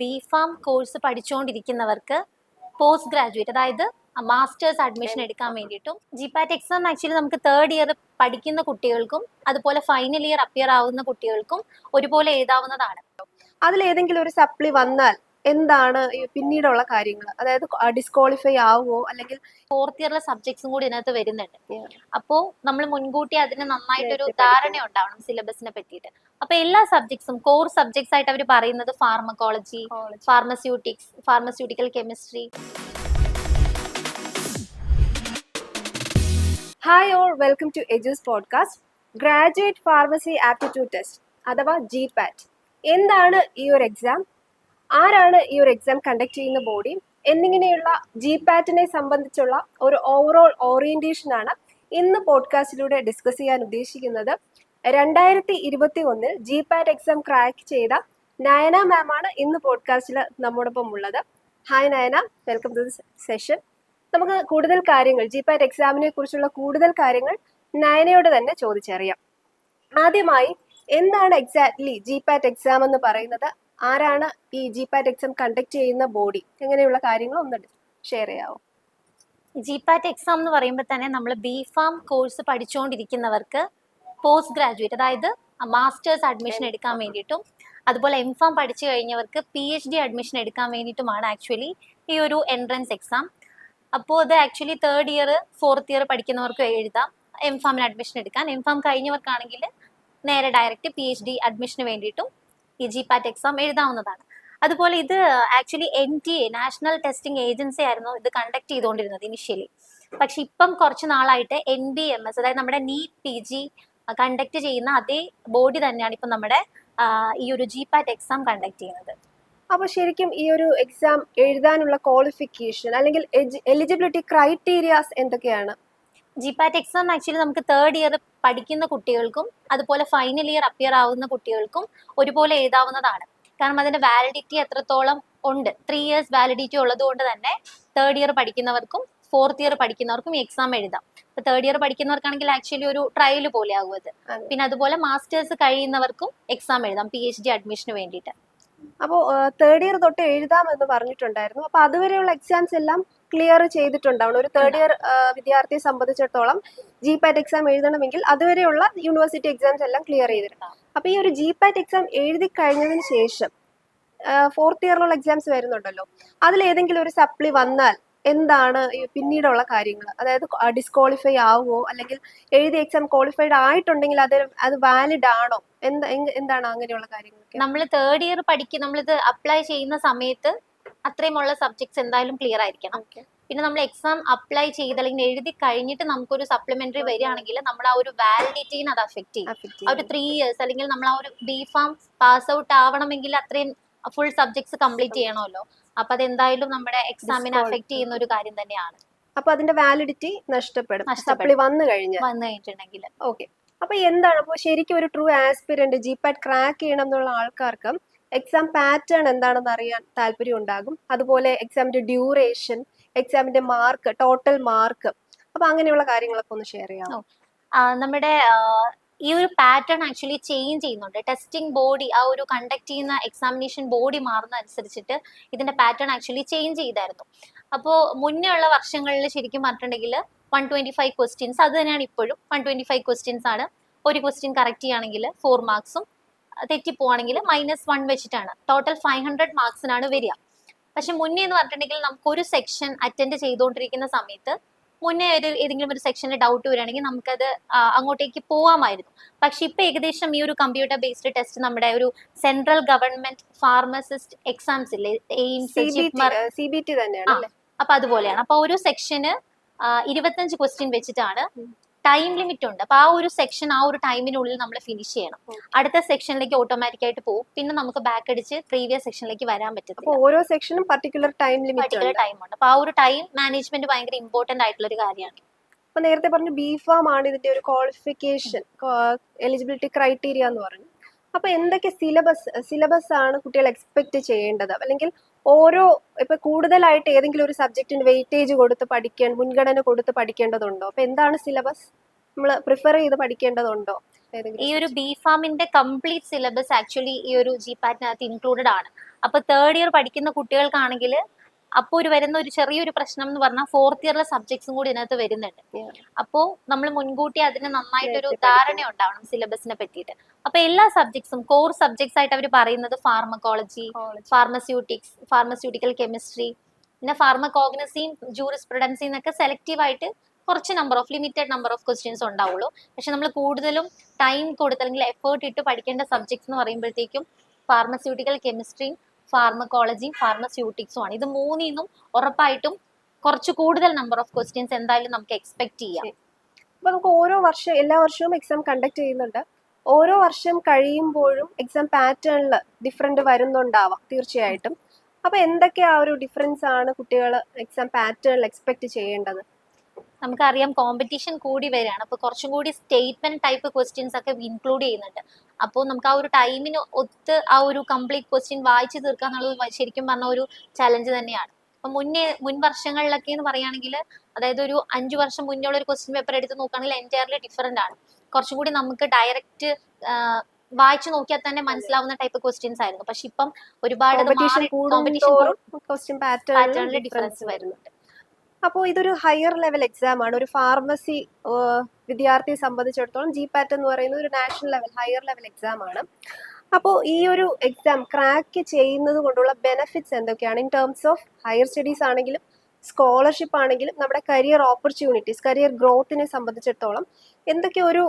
BPharm course പഠിച്ചുകൊണ്ടിരിക്കുന്നവർക്ക് post graduate അതായത് masters admission എടുക്കാൻ വേണ്ടിയിട്ടും ജിപാറ്റ് എക്സാം ആക്ച്വലി നമുക്ക് തേർഡ് ഇയർ പഠിക്കുന്ന കുട്ടികൾക്കും അതുപോലെ ഫൈനൽ ഇയർ അപ്പിയർ ആവുന്ന കുട്ടികൾക്കും ഒരുപോലെ എഴുതാവുന്നതാണ്. അതിലേതെങ്കിലും ഒരു സപ്ലി വന്നാൽ എന്താണ് പിന്നീടുള്ള കാര്യങ്ങൾ? അതായത് ഡിസ്ക്വാളിഫൈ ആവുമോ, അല്ലെങ്കിൽ ഫോർത്ത് ഇയറിലെ സബ്ജക്ട്സും കൂടി ഇതിനകത്ത് വരുന്നുണ്ട്. അപ്പോൾ നമ്മൾ മുൻകൂട്ടി അതിന് നന്നായിട്ടൊരു നേരത്തെ ധാരണ ഉണ്ടാവണം സിലബസിനെ പറ്റിയിട്ട്. അപ്പൊ എല്ലാ സബ്ജക്ട്സും കോർ സബ്ജക്ട്സ് ആയിട്ട് അവർ പറയുന്നത് pharmacology, pharmaceutical chemistry. Hi all, welcome to എജൂസ് podcast. Graduate pharmacy aptitude test അഥവാ ജിപാറ്റ് എന്താണ് ഈ ഒരു എക്സാം, ആരാണ് ഈ ഒരു എക്സാം കണ്ടക്ട് ചെയ്യുന്ന ബോഡി എന്നിങ്ങനെയുള്ള ജിപാറ്റിനെ സംബന്ധിച്ചുള്ള ഒരു ഓവറോൾ ഓറിയന്റേഷൻ ആണ് ഇന്ന് പോഡ്കാസ്റ്റിലൂടെ ഡിസ്കസ് ചെയ്യാൻ ഉദ്ദേശിക്കുന്നത്. 2021 ജിപാറ്റ് എക്സാം ക്രാക്ക് ചെയ്ത നയന മാം ആണ് ഇന്ന് പോഡ്കാസ്റ്റിൽ നമ്മോടൊപ്പം ഉള്ളത്. Hi Nayana, welcome to this session. നമുക്ക് കൂടുതൽ കാര്യങ്ങൾ ജിപാറ്റ് എക്സാമിനെ കുറിച്ചുള്ള കൂടുതൽ കാര്യങ്ങൾ നയനയോട് തന്നെ ചോദിച്ചറിയാം. ആദ്യമായി, എന്താണ് എക്സാക്ട്ലി ജിപാറ്റ് എക്സാം എന്ന് പറയുന്നത്, ആരാണ് ഈ ജിപാറ്റ് എക്സാം കണ്ടക്ട് ചെയ്യുന്ന ബോഡി, എങ്ങനെയുള്ള കാര്യങ്ങൾ ഒന്ന് ഷെയർ ചെയ്യാവോ? ജിപാറ്റ് എക്സാം എന്ന് പറയുമ്പോൾ തന്നെ നമ്മൾ ബിഫാം കോഴ്സ് പഠിച്ചുകൊണ്ടിരിക്കുന്നവർക്ക് പോസ്റ്റ് ഗ്രാജുവേറ്റ് അതായത് മാസ്റ്റേഴ്സ് അഡ്മിഷൻ എടുക്കാൻ വേണ്ടിയിട്ടും അതുപോലെ എംഫാം പഠിച്ചു കഴിഞ്ഞവർക്ക് PhD അഡ്മിഷൻ എടുക്കാൻ വേണ്ടിയിട്ടുമാണ് ആക്ച്വലി ഈ ഒരു എൻട്രൻസ് എക്സാം. അപ്പോൾ ഇത് actually third year fourth year പഠിക്കുന്നവർക്ക് എഴുതാം എംഫാമിന് അഡ്മിഷൻ എടുക്കാൻ. എംഫാം കഴിഞ്ഞവർക്കാണെങ്കിൽ നേരെ ഡയറക്റ്റ് PhD അഡ്മിഷന് വേണ്ടിയിട്ടും ഈ ജിപാറ്റ് എക്സാം എഴുതാവുന്നതാണ്. അതുപോലെ ഇത് actually NTA national testing agency ആയിരുന്നു ഇത് കണ്ടക്ട് ചെയ്തുകൊണ്ടിരുന്നത് ഇനിഷ്യലി. പക്ഷെ ഇപ്പം കുറച്ച് നാളായിട്ട് NBMS അതായത് നമ്മുടെ നീറ്റ് PG കണ്ടക്ട് ചെയ്യുന്ന അതേ ബോഡി തന്നെയാണ് ഇപ്പം നമ്മുടെ ഈ ഒരു ജിപാറ്റ് എക്സാം കണ്ടക്ട് ചെയ്യുന്നത്. അപ്പോൾ ശരിക്കും ഈ ഒരു എക്സാം എഴുതാനുള്ള ക്വാളിഫിക്കേഷൻ അല്ലെങ്കിൽ എലിജിബിലിറ്റി ക്രൈറ്റീരിയാസ് എന്തൊക്കെയാണ്? ജിപാറ്റ് എക്സാം ആക്ച്വലി നമുക്ക് തേർഡ് ഇയർ പഠിക്കുന്ന കുട്ടികൾക്കും അതുപോലെ ഫൈനൽ ഇയർ അപ്പിയർ ആവുന്ന കുട്ടികൾക്കും ഒരുപോലെ എഴുതാവുന്നതാണ്. കാരണം അതിന്റെ വാലിഡിറ്റി എത്രത്തോളം ഉണ്ട്, 3 years വാലിഡിറ്റി ഉള്ളത് കൊണ്ട് തന്നെ തേർഡ് ഇയർ പഠിക്കുന്നവർക്കും ഫോർത്ത് ഇയർ പഠിക്കുന്നവർക്കും ഈ എക്സാം എഴുതാം. ഇപ്പൊ തേർഡ് ഇയർ പഠിക്കുന്നവർക്കാണെങ്കിൽ ആക്ച്വലി ഒരു ട്രയൽ പോലെ ആകും അത്. പിന്നെ അതുപോലെ മാസ്റ്റേഴ്സ് കഴിയുന്നവർക്കും എക്സാം എഴുതാം PhD അഡ്മിഷന് വേണ്ടിയിട്ട്. അപ്പോൾ തേർഡ് ഇയർ തൊട്ട് എഴുതാം എന്ന് പറഞ്ഞിട്ടുണ്ടായിരുന്നു. അപ്പൊ അതുവരെയുള്ള എക്സാംസ് എല്ലാം ക്ലിയർ ചെയ്തിട്ടുണ്ടാവണം. ഒരു തേർഡ് ഇയർ വിദ്യാർത്ഥിയെ സംബന്ധിച്ചിടത്തോളം ജിപാറ്റ് എക്സാം എഴുതണമെങ്കിൽ അതുവരെയുള്ള യൂണിവേഴ്സിറ്റി എക്സാംസ് എല്ലാം ക്ലിയർ ചെയ്തിട്ടുണ്ടാവും. അപ്പൊ ഈ ഒരു ജിപാറ്റ് എക്സാം എഴുതി കഴിഞ്ഞതിന് ശേഷം ഫോർത്ത് ഇയറിലുള്ള എക്സാംസ് വരുന്നുണ്ടല്ലോ, അതിലേതെങ്കിലും ഒരു സപ്ലി വന്നാൽ എന്താണ് പിന്നീടുള്ള കാര്യങ്ങൾ? അതായത് ഡിസ്ക്വാളിഫൈ ആവുമോ, അല്ലെങ്കിൽ എഴുതിയ എക്സാം ക്വാളിഫൈഡ് ആയിട്ടുണ്ടെങ്കിൽ അത് വാലിഡ് ആണോ, എന്താണ് അങ്ങനെയുള്ള കാര്യങ്ങൾ? നമ്മൾ തേർഡ് ഇയർ നമ്മളിത് അപ്ലൈ ചെയ്യുന്ന സമയത്ത് അത്രയുമുള്ള സബ്ജക്ട്സ് എന്തായാലും ക്ലിയർ ആയിരിക്കണം. പിന്നെ നമ്മൾ എക്സാം അപ്ലൈ ചെയ്ത് അല്ലെങ്കിൽ എഴുതി കഴിഞ്ഞിട്ട് നമുക്കൊരു സപ്ലിമെന്ററി വരികയാണെങ്കിൽ നമ്മൾ ആ ഒരു വാലിഡിറ്റിനെ അത് അഫക്ട് ചെയ്യും. ആ ഒരു 3 years അല്ലെങ്കിൽ നമ്മൾ ആ ഒരു ബിഫാം പാസ് ഔട്ട് ആവണമെങ്കിൽ അത്രയും ഫുൾ സബ്ജക്ട്സ് കംപ്ലീറ്റ് ചെയ്യണമല്ലോ. അപ്പൊ അത് എന്തായാലും നമ്മുടെ എക്സാമിനെ അഫക്ട് ചെയ്യുന്ന ഒരു കാര്യം തന്നെയാണ്. അപ്പൊ അതിന്റെ വാലിഡിറ്റി നഷ്ടപ്പെടും സപ്ലി വന്നു കഴിഞ്ഞിട്ടുണ്ടെങ്കിൽ. ഓക്കെ, അപ്പൊ എന്താണ് അപ്പോൾ ശരിക്കും ഒരു ട്രൂ ആസ്പിരന്റ് ജിപാറ്റ് ക്രാക്ക് ചെയ്യണം എന്നുള്ള ആൾക്കാർക്ക് എക്സാം പാറ്റേൺ എന്താണെന്ന് അറിയാൻ താല്പര്യം ഉണ്ടാകും. അതുപോലെ എക്സാമിന്റെ ഡ്യൂറേഷൻ, എക്സാമിന്റെ മാർക്ക്, ടോട്ടൽ മാർക്ക്, അപ്പൊ അങ്ങനെയുള്ള കാര്യങ്ങളൊക്കെ ഒന്ന് ഷെയർ ചെയ്യാം. നമ്മുടെ ഈ ഒരു പാറ്റേൺ ആക്ച്വലി ചേഞ്ച് ചെയ്യുന്നുണ്ട്. ടെസ്റ്റിംഗ് ബോഡി, ആ ഒരു കണ്ടക്ട് ചെയ്യുന്ന എക്സാമിനേഷൻ ബോഡി മാറുന്ന അനുസരിച്ചിട്ട് ഇതിന്റെ പാറ്റേൺ ആക്ച്വലി ചേഞ്ച് ചെയ്തായിരുന്നു. അപ്പോൾ മുന്നേ ഉള്ള വർഷങ്ങളിൽ ശരിക്കും പറഞ്ഞിട്ടുണ്ടെങ്കിൽ 125 ക്വസ്റ്റ്യൻസ് അത് തന്നെയാണ് ഇപ്പോഴും. 125 ക്വസ്റ്റ്യൻസ് ആണ്. ഒരു ക്വസ്റ്റ്യൻ കറക്റ്റ് ചെയ്യുകയാണെങ്കിൽ 4 മാർക്സും, തെറ്റിപ്പോവാണെങ്കിൽ -1 വെച്ചിട്ടാണ് ടോട്ടൽ 500 മാർക്സിനാണ് വരിക. പക്ഷെ മുന്നേ എന്ന് പറഞ്ഞിട്ടുണ്ടെങ്കിൽ നമുക്കൊരു സെക്ഷൻ അറ്റൻഡ് ചെയ്തുകൊണ്ടിരിക്കുന്ന സമയത്ത് മുന്നേ ഏതെങ്കിലും ഒരു സെക്ഷനിൽ ഡൗട്ട് വരികയാണെങ്കിൽ നമുക്കത് അങ്ങോട്ടേക്ക് പോവാമായിരുന്നു. പക്ഷെ ഇപ്പൊ ഏകദേശം ഈ ഒരു കമ്പ്യൂട്ടർ ബേസ്ഡ് ടെസ്റ്റ് നമ്മുടെ ഒരു സെൻട്രൽ ഗവൺമെന്റ് ഫാർമസിസ്റ്റ് എക്സാംസ് ഇല്ലേ, എയിംസ്, CBT തന്നെയാണ്. അപ്പൊ അതുപോലെയാണ്. അപ്പൊ ഒരു സെക്ഷന് 25 ക്വസ്റ്റ്യൻ വെച്ചിട്ടാണ്. ടൈം ലിമിറ്റ് ഉണ്ട്. അപ്പൊ ആ ഒരു സെക്ഷൻ ആ ഒരു ടൈമിനുള്ളിൽ നമ്മൾ ഫിനിഷ് ചെയ്യണം. അടുത്ത സെക്ഷനിലേക്ക് ഓട്ടോമാറ്റിക് ആയിട്ട് പോകും. പിന്നെ നമുക്ക് ബാക്ക് അടിച്ച് പ്രീവിയസ് സെക്ഷനിലേക്ക് വരാൻ പറ്റത്തില്ല. ഓരോ സെക്ഷനും പർട്ടിക്കുലർ ടൈം ഉണ്ട്. അപ്പൊ ആ ഒരു ടൈം മാനേജ്മെന്റ് ഭയങ്കര ഇമ്പോർട്ടന്റ് ആയിട്ടുള്ള ഒരു കാര്യമാണ്. അപ്പൊ നേരത്തെ പറഞ്ഞു ബിഫാം ആണ് ഇതിന്റെ ഒരു ക്വാളിഫിക്കേഷൻ എലിജിബിലിറ്റി ക്രൈറ്റീരിയ എന്ന് പറഞ്ഞു. അപ്പൊ എന്തൊക്കെ സിലബസ് ആണ് കുട്ടികൾ എക്സ്പെക്ട് ചെയ്യേണ്ടത്? അല്ലെങ്കിൽ ഇപ്പൊ കൂടുതലായിട്ട് ഏതെങ്കിലും ഒരു സബ്ജക്റ്റിന് വെയിറ്റേജ് കൊടുത്ത് മുൻഗണന കൊടുത്ത് പഠിക്കേണ്ടതുണ്ടോ? അപ്പൊ എന്താണ് സിലബസ് നമ്മൾ പ്രിഫർ ചെയ്ത് പഠിക്കേണ്ടതുണ്ടോ? ഈ ഒരു ബി ഫാമിന്റെ കംപ്ലീറ്റ് സിലബസ് ആക്ച്വലി ഈ ഒരു ജിപാറ്റിനകത്ത് ഇൻക്ലൂഡഡ് ആണ്. അപ്പൊ തേർഡ് ഇയർ പഠിക്കുന്ന കുട്ടികൾക്കാണെങ്കിൽ അപ്പോൾ വരുന്ന ഒരു ചെറിയൊരു പ്രശ്നം എന്ന് പറഞ്ഞാൽ ഫോർത്ത് ഇയറിലെ സബ്ജക്ട്സും കൂടി ഇതിനകത്ത് വരുന്നുണ്ട്. അപ്പോൾ നമ്മൾ മുൻകൂട്ടി അതിന് നന്നായിട്ടൊരു ധാരണ ഉണ്ടാവണം സിലബസിനെ പറ്റിയിട്ട്. അപ്പൊ എല്ലാ സബ്ജക്ട്സും കോർ സബ്ജക്ട്സ് ആയിട്ട് അവർ പറയുന്നത് ഫാർമക്കോളജി, ഫാർമസ്യൂട്ടിക്കൽ കെമിസ്ട്രി, പിന്നെ ഫാർമകോഗ്നസിയും ജൂറിസ്പ്രുഡൻസിയും എന്നൊക്കെ സെലക്റ്റീവ് ആയിട്ട് കുറച്ച് ലിമിറ്റഡ് നമ്പർ ഓഫ് ക്വസ്റ്റ്യൻസ് ഉണ്ടാവുള്ളൂ. പക്ഷെ നമ്മൾ കൂടുതലും ടൈം കൊടുത്ത് അല്ലെങ്കിൽ എഫേർട്ട് ഇട്ട് പഠിക്കേണ്ട സബ്ജക്ട്സ് എന്ന് പറയുമ്പോഴത്തേക്കും ഫാർമസ്യൂട്ടിക്കൽ കെമിസ്ട്രിയും ഫാർമക്കോളജിയും ഫാർമസ്യൂട്ടിക്സും ആണ്. ഇത് മൂന്നിന്നും ഉറപ്പായിട്ടും കുറച്ച് കൂടുതൽ നമ്പർ ഓഫ് ക്വസ്റ്റ്യൻസ് എന്തായാലും നമുക്ക് എക്സ്പെക്ട് ചെയ്യാം. അപ്പൊ നമുക്ക് എല്ലാ വർഷവും എക്സാം കണ്ടക്ട് ചെയ്യുന്നുണ്ട്. ഓരോ വർഷം കഴിയുമ്പോഴും എക്സാം പാറ്റേണിൽ ഡിഫറെന്റ് വരുന്നുണ്ടാവാം തീർച്ചയായിട്ടും. അപ്പൊ എന്തൊക്കെ ആ ഒരു ഡിഫറൻസ് ആണ് കുട്ടികൾ എക്സാം പാറ്റേണിൽ എക്സ്പെക്ട് ചെയ്യേണ്ടത്? നമുക്കറിയാം കോമ്പറ്റീഷൻ കൂടി വരികയാണ്. അപ്പൊ കുറച്ചും കൂടി സ്റ്റേറ്റ്മെന്റ് ടൈപ്പ് ക്വസ്റ്റ്യൻസ് ഒക്കെ ഇൻക്ലൂഡ് ചെയ്യുന്നുണ്ട്. അപ്പോൾ നമുക്ക് ആ ഒരു ടൈമിന് ഒത്ത് ആ ഒരു കംപ്ലീറ്റ് ക്വസ്റ്റ്യൻ വായിച്ചു തീർക്കുക എന്നുള്ളത് ശരിക്കും പറഞ്ഞ ഒരു ചലഞ്ച് തന്നെയാണ്. അപ്പൊ മുൻ വർഷങ്ങളിലൊക്കെ എന്ന് പറയുകയാണെങ്കിൽ, അതായത് ഒരു 5 വർഷം മുന്നേ ഉള്ള ഒരു ക്വസ്റ്റ്യൻ പേപ്പർ എടുത്ത് നോക്കുകയാണെങ്കിൽ എൻറ്റയർലി ഡിഫറെന്റ് ആണ്. കുറച്ചും കൂടി നമുക്ക് ഡയറക്റ്റ് വായിച്ചു നോക്കിയാൽ തന്നെ മനസ്സിലാവുന്ന ടൈപ്പ് ക്വസ്റ്റ്യൻസ് ആയിരുന്നു. പക്ഷെ ഇപ്പം ഒരുപാട് കോമ്പറ്റീഷൻ പാറ്റേണിൽ ഡിഫറൻസ് വരുന്നുണ്ട്. അപ്പോൾ ഇതൊരു ഹയർ ലെവൽ എക്സാം ആണ്. ഒരു ഫാർമസി വിദ്യാർത്ഥിയെ സംബന്ധിച്ചിടത്തോളം ജിപാറ്റ് എന്ന് പറയുന്നത് ഒരു national level higher level exam ആണ്. അപ്പോൾ ഈ ഒരു എക്സാം ക്രാക്ക് ചെയ്യുന്നത് കൊണ്ടുള്ള ബെനിഫിറ്റ്സ് എന്തൊക്കെയാണ്? In terms of higher studies ആണെങ്കിലും സ്കോളർഷിപ്പ് ആണെങ്കിലും നമ്മുടെ കരിയർ ഓപ്പർച്യൂണിറ്റീസ്, കരിയർ ഗ്രോത്തിനെ സംബന്ധിച്ചിടത്തോളം എന്തൊക്കെ ഒരു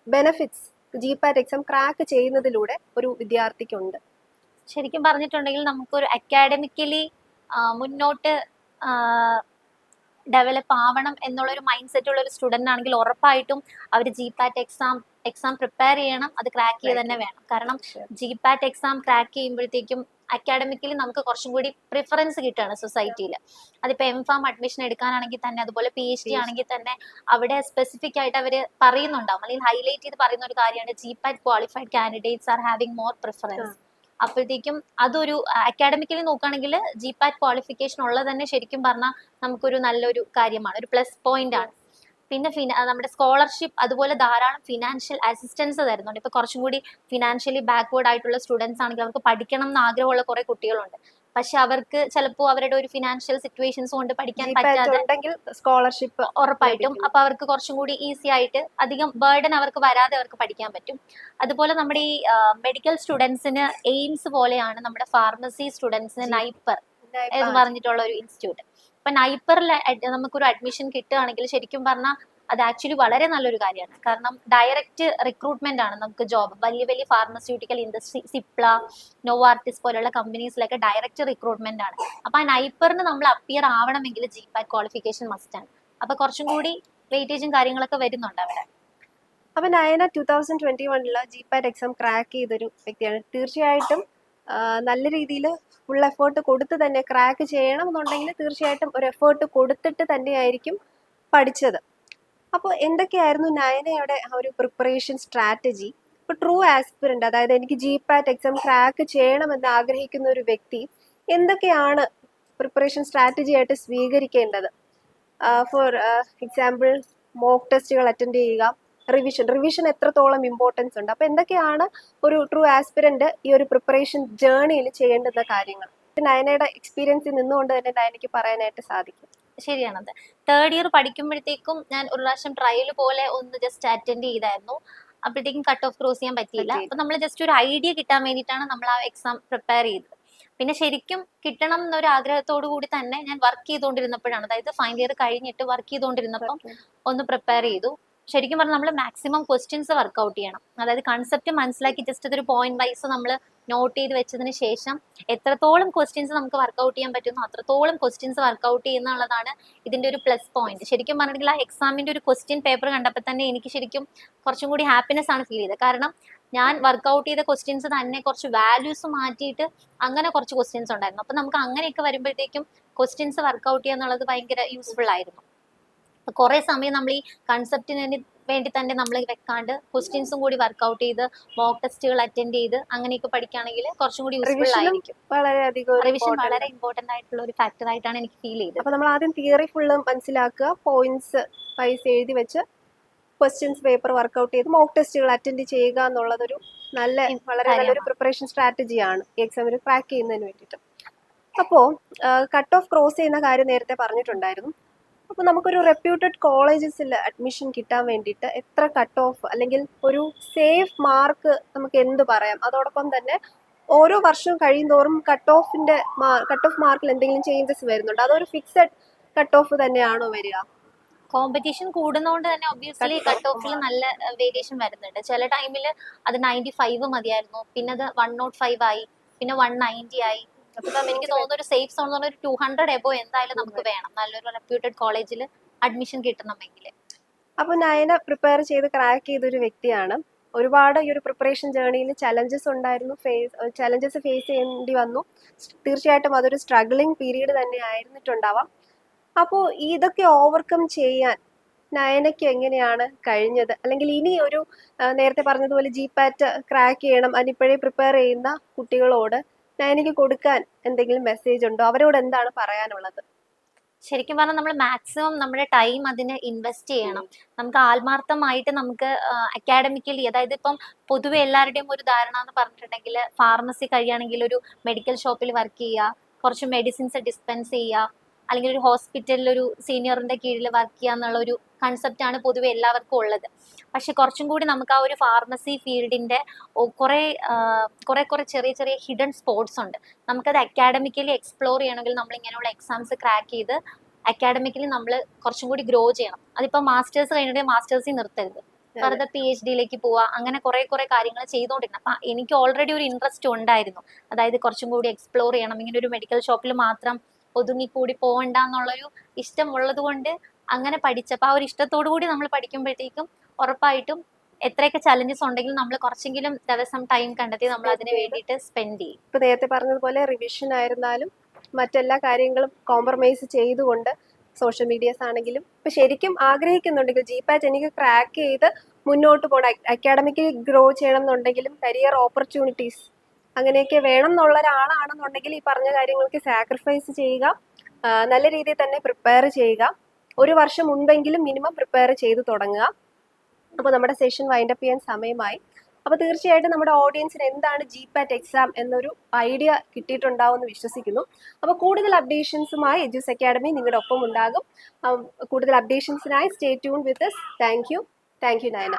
ബെനിഫിറ്റ്സ് ജിപാറ്റ് എക്സാം ക്രാക്ക് ചെയ്യുന്നതിലൂടെ ഒരു വിദ്യാർത്ഥിക്കുണ്ട്? ശരിക്കും പറഞ്ഞിട്ടുണ്ടെങ്കിൽ നമുക്കൊരു അക്കാഡമിക്കലി മുന്നോട്ട് ഡെവലപ്പ് ആവണം എന്നുള്ള ഒരു മൈൻഡ് സെറ്റ് ഉള്ള ഒരു സ്റ്റുഡന്റ് ആണെങ്കിൽ ഉറപ്പായിട്ടും അവർ ജിപാറ്റ് എക്സാം പ്രിപ്പയർ ചെയ്യണം. അത് ക്രാക്ക് ചെയ്യുക തന്നെ വേണം. കാരണം ജിപാറ്റ് എക്സാം ക്രാക്ക് ചെയ്യുമ്പോഴത്തേക്കും അക്കാഡമിക്കലി നമുക്ക് കുറച്ചും കൂടി പ്രിഫറൻസ് കിട്ടുകയാണ് സൊസൈറ്റിയിൽ. അതിപ്പോൾ എംഫാം അഡ്മിഷൻ എടുക്കാനാണെങ്കിൽ തന്നെ, അതുപോലെ PhD ആണെങ്കിൽ തന്നെ അവിടെ സ്പെസിഫിക് ആയിട്ട് അവർ പറയുന്നുണ്ടാവും, അല്ലെങ്കിൽ ഹൈലൈറ്റ് ചെയ്ത് പറയുന്ന ഒരു കാര്യമാണ് GPAT qualified candidates are having more preference. അപ്പോഴത്തേക്കും അതൊരു അക്കാഡമിക്കലി നോക്കുകയാണെങ്കിൽ ജിപാറ്റ് ക്വാളിഫിക്കേഷൻ ഉള്ളത് തന്നെ ശരിക്കും പറഞ്ഞാൽ നമുക്കൊരു നല്ലൊരു കാര്യമാണ്, ഒരു പ്ലസ് പോയിന്റ് ആണ്. പിന്നെ നമ്മുടെ സ്കോളർഷിപ്പ് അതുപോലെ ധാരാളം ഫിനാൻഷ്യൽ അസിസ്റ്റൻസ് തരുന്നുണ്ട്. ഇപ്പൊ കുറച്ചും കൂടി ഫിനാൻഷ്യലി ബാക്ക്വേർഡ് ആയിട്ടുള്ള സ്റ്റുഡൻസ് ആണെങ്കിൽ അവർക്ക് പഠിക്കണം എന്ന് ആഗ്രഹമുള്ള കുറെ കുട്ടികളുണ്ട്. പക്ഷെ അവർക്ക് ചിലപ്പോൾ അവരുടെ ഒരു ഫിനാൻഷ്യൽ സിറ്റുവേഷൻസ് കൊണ്ട് പഠിക്കാൻ പറ്റാതെ സ്കോളർഷിപ്പ് ഉറപ്പായിട്ടും അപ്പൊ അവർക്ക് കുറച്ചും കൂടി ഈസി ആയിട്ട് അധികം ബേർഡൻ അവർക്ക് വരാതെ അവർക്ക് പഠിക്കാൻ പറ്റും. അതുപോലെ നമ്മുടെ ഈ മെഡിക്കൽ സ്റ്റുഡൻസിന് എയിംസ് പോലെയാണ് നമ്മുടെ ഫാർമസി സ്റ്റുഡൻസിന് നൈപ്പർ എന്ന് പറഞ്ഞിട്ടുള്ള ഒരു ഇൻസ്റ്റിറ്റ്യൂട്ട്. അപ്പൊ നൈപ്പറിൽ നമുക്കൊരു അഡ്മിഷൻ കിട്ടുകയാണെങ്കിൽ ശരിക്കും പറഞ്ഞാൽ അത് ആക്ച്വലി വളരെ നല്ലൊരു കാര്യമാണ്. കാരണം ഡയറക്റ്റ് റിക്രൂട്ട്മെന്റ് ആണ് നമുക്ക് ജോബ്. വലിയ ഫാർമസ്യൂട്ടിക്കൽ ഇൻഡസ്ട്രി, സിപ്ല, നോവാർട്ടിസ് പോലുള്ള കമ്പനീസിലൊക്കെ ഡയറക്റ്റ് റിക്രൂട്ട്മെന്റ് ആണ്. അപ്പൊ ആ നൈപ്പറിന് നമ്മൾ അപ്പിയർ ആവണമെങ്കിൽ ജിപാറ്റ് ക്വാളിഫിക്കേഷൻ മസ്റ്റ് ആണ്. അപ്പൊ കുറച്ചും കൂടി വെയിറ്റേജും കാര്യങ്ങളൊക്കെ വരുന്നുണ്ട് അവിടെ. അപ്പൊ നയന 2021 ജിപാറ്റ് എക്സാം ക്രാക്ക് ചെയ്തൊരു വ്യക്തിയാണ്. തീർച്ചയായിട്ടും നല്ല രീതിയിൽ ഫുൾ എഫേർട്ട് കൊടുത്ത് തന്നെ ക്രാക്ക് ചെയ്യണം എന്നുണ്ടെങ്കിൽ തീർച്ചയായിട്ടും ഒരു എഫേർട്ട് കൊടുത്തിട്ട് തന്നെയായിരിക്കും പഠിച്ചത്. അപ്പോൾ എന്തൊക്കെയായിരുന്നു നയനയുടെ ആ ഒരു പ്രിപ്പറേഷൻ സ്ട്രാറ്റജി? ഇപ്പോൾ ട്രൂ ആസ്പിറന്റ്, അതായത് എനിക്ക് ജിപാറ്റ് എക്സാം ക്രാക്ക് ചെയ്യണമെന്ന് ആഗ്രഹിക്കുന്ന ഒരു വ്യക്തി എന്തൊക്കെയാണ് പ്രിപ്പറേഷൻ സ്ട്രാറ്റജി ആയിട്ട് സ്വീകരിക്കേണ്ടത്? ഫോർ എക്സാമ്പിൾ മോക്ക് ടെസ്റ്റുകൾ അറ്റൻഡ് ചെയ്യുക, റിവിഷൻ എത്രത്തോളം ഇമ്പോർട്ടൻസ് ഉണ്ട്? അപ്പൊ എന്തൊക്കെയാണ് ഒരു ട്രൂ ആസ്പിറന്റ് ഈ ഒരു പ്രിപ്പറേഷൻ ജേർണിയിൽ ചെയ്യേണ്ടുന്ന കാര്യങ്ങൾ? നയനയുടെ എക്സ്പീരിയൻസിൽ നിന്നുകൊണ്ട് തന്നെ നയനയ്ക്ക് പറയാനായിട്ട് സാധിക്കും. ശരിയാണത്. തേർഡ് ഇയർ പഠിക്കുമ്പോഴത്തേക്കും ഞാൻ ഒരു പ്രാവശ്യം ട്രയൽ പോലെ ഒന്ന് ജസ്റ്റ് അറ്റൻഡ് ചെയ്തായിരുന്നു. അപ്പോഴത്തേക്കും കട്ട് ഓഫ് ക്രോസ് ചെയ്യാൻ പറ്റിയില്ല. അപ്പൊ നമ്മൾ ജസ്റ്റ് ഒരു ഐഡിയ കിട്ടാൻ വേണ്ടിയിട്ടാണ് നമ്മൾ ആ എക്സാം പ്രിപ്പയർ ചെയ്തത്. പിന്നെ ശരിക്കും കിട്ടണം എന്നൊരു ആഗ്രഹത്തോടു കൂടി തന്നെ ഞാൻ വർക്ക് ചെയ്തുകൊണ്ടിരുന്നപ്പോഴാണ്, അതായത് ഫൈനൽ ഇയർ കഴിഞ്ഞിട്ട് വർക്ക് ചെയ്തുകൊണ്ടിരുന്നപ്പം ഒന്ന് പ്രിപ്പയർ ചെയ്തു. ശരിക്കും പറഞ്ഞാൽ നമ്മൾ മാക്സിമം ക്വസ്റ്റ്യൻസ് വർക്ക്ഔട്ട് ചെയ്യണം. അതായത് കൺസെപ്റ്റ് മനസ്സിലാക്കി ജസ്റ്റ് അതൊരു പോയിന്റ് വൈസ് നമ്മൾ നോട്ട് ചെയ്ത് വെച്ചതിന് ശേഷം എത്രത്തോളം ക്വസ്റ്റ്യൻസ് നമുക്ക് വർക്ക്ഔട്ട് ചെയ്യാൻ പറ്റുന്നു അത്രത്തോളം ക്വസ്റ്റ്യൻസ് വർക്ക്ഔട്ട് ചെയ്യുന്നുള്ളതാണ് ഇതിന്റെ ഒരു പ്ലസ് പോയിന്റ്. ശരിക്കും പറഞ്ഞിട്ടുണ്ടെങ്കിൽ ആ എക്സാമിന്റെ ഒരു ക്വസ്റ്റ്യൻ പേപ്പർ കണ്ടപ്പോൾ തന്നെ എനിക്ക് ശരിക്കും കുറച്ചും കൂടി ഹാപ്പിനെസ് ആണ് ഫീൽ ചെയ്തത്. കാരണം ഞാൻ വർക്ക്ഔട്ട് ചെയ്ത ക്വസ്റ്റ്യൻസ് തന്നെ കുറച്ച് വാല്യൂസ് മാറ്റിയിട്ട് അങ്ങനെ കുറച്ച് ക്വസ്റ്റ്യൻസ് ഉണ്ടായിരുന്നു. അപ്പൊ നമുക്ക് അങ്ങനെയൊക്കെ വരുമ്പോഴത്തേക്കും ക്വസ്റ്റ്യൻസ് വർക്ക്ഔട്ട് ചെയ്യുക എന്നുള്ളത് ഭയങ്കര യൂസ്ഫുൾ ആയിരുന്നു. കുറെ സമയം നമ്മൾ ഈ കൺസെപ്റ്റിന് വേണ്ടി തന്നെ നമ്മൾ വെക്കാണ്ട് ക്വസ്റ്റ്യൻസും കൂടി വർക്ക്ഔട്ട് ചെയ്ത് മോക്ക് ടെസ്റ്റുകൾ അറ്റൻഡ് ചെയ്ത് അങ്ങനെയൊക്കെ പഠിക്കുകയാണെങ്കിൽ കുറച്ചും കൂടി യൂസ്ഫുൾ ആയിരിക്കും. റിവിഷൻ വളരെ ഇമ്പോർട്ടന്റ് ആയിട്ടുള്ള ഒരു ഫാക്ടർ ആയിട്ടാണ് എനിക്ക് ഫീൽ ചെയ്തത്. അപ്പൊ നമ്മൾ ആദ്യം തിയറി ഫുള്ള് മനസ്സിലാക്കുക, പോയിന്റ്സ് വൈസ് എഴുതി വെച്ച് ക്വസ്റ്റ്യൻസ് പേപ്പർ വർക്കൗട്ട് ചെയ്ത് മോക്ക് ടെസ്റ്റുകൾ അറ്റൻഡ് ചെയ്യുക എന്നുള്ളതൊരു വളരെ നല്ലൊരു പ്രിപ്പറേഷൻ സ്ട്രാറ്റജിയാണ് ഈ എക്സാമിന് ക്രാക്ക് ചെയ്യുന്നതിന് വേണ്ടിയിട്ട്. അപ്പോൾ കട്ട് ഓഫ് ക്രോസ് ചെയ്യുന്ന കാര്യം നേരത്തെ പറഞ്ഞിട്ടുണ്ടായിരുന്നു. അപ്പോൾ നമുക്കൊരു റെപ്യൂട്ടഡ് കോളേജസിൽ അഡ്മിഷൻ കിട്ടാൻ വേണ്ടിയിട്ട് എത്ര കട്ട് ഓഫ് അല്ലെങ്കിൽ ഒരു സേഫ് മാർക്ക് നമുക്ക് എന്ത് പറയാം? അതോടൊപ്പം തന്നെ ഓരോ വർഷവും കഴിയുന്തോറും കട്ട് ഓഫ് മാർക്കിൽ എന്തെങ്കിലും ചേഞ്ചസ് വരുന്നുണ്ട്? അതൊരു ഫിക്സഡ് കട്ട് ഓഫ് തന്നെയാണോ വരിക? കോമ്പറ്റീഷൻ കൂടുന്നതുകൊണ്ട് തന്നെ ഒബ്വിയസ്ലി കട്ട് ഓഫിൽ നല്ല വേരിയേഷൻ വരുന്നുണ്ട്. ചില ടൈമിൽ അത് 95 മതിയായിരുന്നു, പിന്നെ അത് 105 ആയി, പിന്നെ 190 ആയി. അപ്പം എനിക്ക് തോന്നുന്നു ഒരു സേഫ് സോൺ എന്ന് പറഞ്ഞാൽ ഒരു 200 എബോ എന്തായാലും നമുക്ക് വേണം നല്ലൊരു റെപ്യൂട്ടഡ് കോളേജിൽ അഡ്മിഷൻ കിട്ടണമെങ്കിൽ. അപ്പോൾ നയന പ്രിപ്പയർ ചെയ്ത് ക്രാക്ക് ചെയ്തൊരു വ്യക്തിയാണ്. ഒരുപാട് ഈ ഒരു പ്രിപ്പറേഷൻ ജേർണിയിൽ ചലഞ്ചസ് ഫേസ് ചെയ്യേണ്ടി വന്നു. തീർച്ചയായിട്ടും അതൊരു സ്ട്രഗ്ലിംഗ് പീരീഡ് തന്നെ ആയിരുന്നിട്ടുണ്ടാവാം. അപ്പോൾ ഇതൊക്കെ ഓവർകം ചെയ്യാൻ നയനയ്ക്ക് എങ്ങനെയാണ് കഴിഞ്ഞത്? അല്ലെങ്കിൽ ഇനി ഒരു നേരത്തെ പറഞ്ഞതുപോലെ GPAT ക്രാക്ക് ചെയ്യണം, അതിനിപ്പോഴേ പ്രിപ്പയർ ചെയ്യുന്ന കുട്ടികളോട് നയനയ്ക്ക് കൊടുക്കാൻ എന്തെങ്കിലും മെസ്സേജ് ഉണ്ടോ? അവരോട് എന്താണ് പറയാനുള്ളത്? ശരിക്കും പറഞ്ഞാൽ നമ്മൾ മാക്സിമം നമ്മുടെ ടൈം അതിന് ഇൻവെസ്റ്റ് ചെയ്യണം. നമുക്ക് ആത്മാർത്ഥമായിട്ട് നമുക്ക് അക്കാഡമിക്കലി, അതായത് ഇപ്പം പൊതുവെ എല്ലാവരുടെയും ഒരു ധാരണ എന്ന് പറഞ്ഞിട്ടുണ്ടെങ്കിൽ ഫാർമസി കഴിയുകയാണെങ്കിൽ ഒരു മെഡിക്കൽ ഷോപ്പിൽ വർക്ക് ചെയ്യുക, കുറച്ച് മെഡിസിൻസ് ഡിസ്പെൻസ് ചെയ്യുക, അല്ലെങ്കിൽ ഒരു ഹോസ്പിറ്റലിൽ ഒരു സീനിയറിന്റെ കീഴിൽ വർക്ക് ചെയ്യുക എന്നുള്ള ഒരു കൺസെപ്റ്റ് ആണ് പൊതുവെ എല്ലാവർക്കും ഉള്ളത്. പക്ഷെ കുറച്ചും കൂടി നമുക്ക് ആ ഒരു ഫാർമസി ഫീൽഡിന്റെ കുറെ ചെറിയ ചെറിയ ഹിഡൻ സ്പോട്സ് ഉണ്ട്. നമുക്കത് അക്കാഡമിക്കലി എക്സ്പ്ലോർ ചെയ്യണമെങ്കിൽ നമ്മൾ ഇങ്ങനെയുള്ള എക്സാംസ് ക്രാക്ക് ചെയ്ത് അക്കാഡമിക്കലി നമ്മൾ കുറച്ചും കൂടി ഗ്രോ ചെയ്യണം. അതിപ്പോ മാസ്റ്റേഴ്സ് കഴിഞ്ഞിട്ട് മാസ്റ്റേഴ്സിൽ നിർത്തരുത്, വെറുതെ PhD പോവുക, അങ്ങനെ കുറെ കാര്യങ്ങൾ ചെയ്തുകൊണ്ടിരിക്കണം. അപ്പൊ എനിക്ക് ഓൾറെഡി ഒരു ഇൻട്രസ്റ്റ് ഉണ്ടായിരുന്നു, അതായത് കുറച്ചും കൂടി എക്സ്പ്ലോർ ചെയ്യണം, ഇങ്ങനെ ഒരു മെഡിക്കൽ ഷോപ്പിൽ മാത്രം ഒതുങ്ങിക്കൂടി പോകണ്ട എന്നുള്ളൊരു ഇഷ്ടമുള്ളത് കൊണ്ട് അങ്ങനെ പഠിച്ചപ്പോൾ ആ ഒരു ഇഷ്ടത്തോടു കൂടി നമ്മൾ പഠിക്കുമ്പോഴത്തേക്കും ഉറപ്പായിട്ടും എത്രയൊക്കെ ചലഞ്ചസ് ഉണ്ടെങ്കിലും നമ്മൾ കുറച്ചെങ്കിലും ദിവസം ടൈം കണ്ടെത്തി നമ്മൾ അതിന് വേണ്ടിയിട്ട് സ്പെൻഡ് ചെയ്യും. ഇപ്പൊ നേരത്തെ പറഞ്ഞതുപോലെ റിവിഷൻ ആയിരുന്നാലും മറ്റെല്ലാ കാര്യങ്ങളും കോംപ്രമൈസ് ചെയ്തുകൊണ്ട് സോഷ്യൽ മീഡിയാസ് ആണെങ്കിലും ഇപ്പൊ ശരിക്കും ആഗ്രഹിക്കുന്നുണ്ടെങ്കിൽ GPAT എനിക്ക് ക്രാക്ക് ചെയ്ത് മുന്നോട്ട് പോകണം, അക്കാഡമിക്കലി ഗ്രോ ചെയ്യണം എന്നുണ്ടെങ്കിലും കരിയർ ഓപ്പർച്യൂണിറ്റീസ് അങ്ങനെയൊക്കെ വേണം എന്നുള്ള ഒരാളാണെന്നുണ്ടെങ്കിൽ ഈ പറഞ്ഞ കാര്യങ്ങൾക്ക് സാക്രിഫൈസ് ചെയ്യുക, നല്ല രീതിയിൽ തന്നെ പ്രിപ്പയർ ചെയ്യുക. ഒരു വർഷം മുൻപെങ്കിലും മിനിമം പ്രിപ്പയർ ചെയ്ത് തുടങ്ങുക. അപ്പോൾ നമ്മുടെ സെഷൻ വൈൻഡപ്പ് ചെയ്യാൻ സമയമായി. അപ്പോൾ തീർച്ചയായിട്ടും നമ്മുടെ ഓഡിയൻസിന് എന്താണ് GPAT എക്സാം എന്നൊരു ഐഡിയ കിട്ടിയിട്ടുണ്ടാവുമെന്ന് വിശ്വസിക്കുന്നു. അപ്പോൾ കൂടുതൽ അപ്ഡേഷൻസുമായി എജ്യൂസ് അക്കാഡമി നിങ്ങളുടെ ഒപ്പം ഉണ്ടാകും. കൂടുതൽ അപ്ഡേഷൻസിനായി stay tune with us. Thank you Nayana.